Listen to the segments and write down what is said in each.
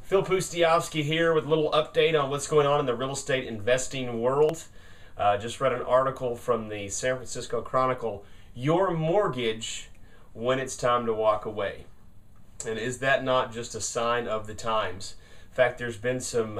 Phil Pustiowski here with a little update on what's going on in the real estate investing world. Just read an article from the San Francisco Chronicle, Your Mortgage When It's Time to Walk Away. And is that not just a sign of the times? In fact, there's been some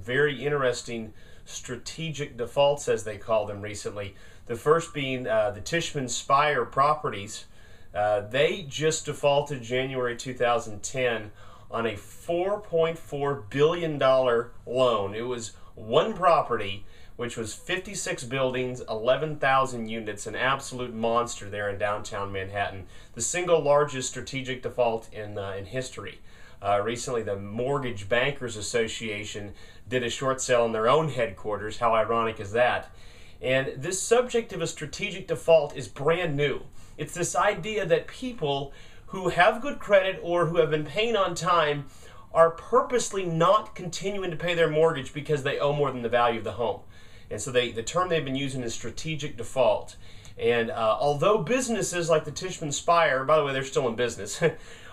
very interesting strategic defaults, as they call them, recently. The first being the Tishman Speyer Properties. They just defaulted January 2010 on a $4.4 billion loan. It was one property, which was 56 buildings, 11,000 units, an absolute monster there in downtown Manhattan. The single largest strategic default in history. Recently, the Mortgage Bankers Association did a short sale in their own headquarters. How ironic is that? And this subject of a strategic default is brand new. It's this idea that people who have good credit or who have been paying on time are purposely not continuing to pay their mortgage because they owe more than the value of the home. And so the term they've been using is strategic default. And although businesses like the Tishman Speyer, by the way, they're still in business,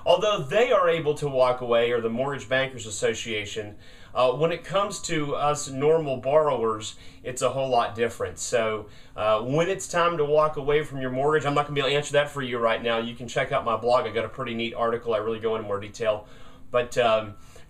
although they are able to walk away, or the Mortgage Bankers Association, when it comes to us normal borrowers, it's a whole lot different. So when it's time to walk away from your mortgage, I'm not going to be able to answer that for you right now. You can check out my blog. I got a pretty neat article. I really go into more detail. But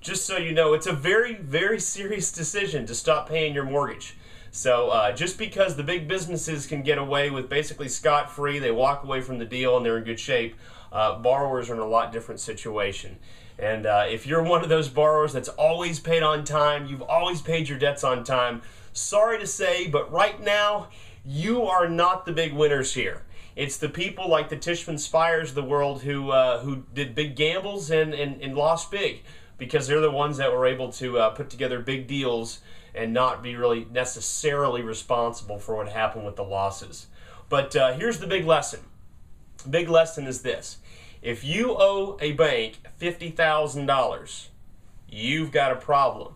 just so you know, it's a very, very serious decision to stop paying your mortgage. So just because the big businesses can get away with basically scot-free, they walk away from the deal and they're in good shape, borrowers are in a lot different situation. And if you're one of those borrowers that's always paid on time, you've always paid your debts on time, sorry to say, but right now, you are not the big winners here. It's the people like the Tishman Speyers of the world who did big gambles and lost big, because they're the ones that were able to put together big deals and not be really necessarily responsible for what happened with the losses. But here's the big lesson. The big lesson is this. If you owe a bank $50,000, you've got a problem.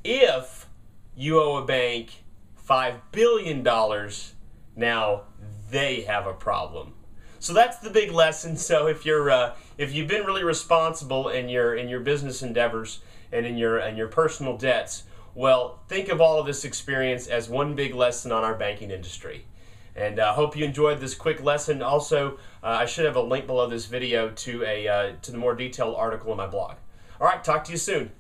If you owe a bank $5 billion, now they have a problem. So that's the big lesson. So if you've been really responsible in your business endeavors and in your personal debts, well, think of all of this experience as one big lesson on our banking industry. And I hope you enjoyed this quick lesson. Also, I should have a link below this video to the more detailed article in my blog. All right, talk to you soon.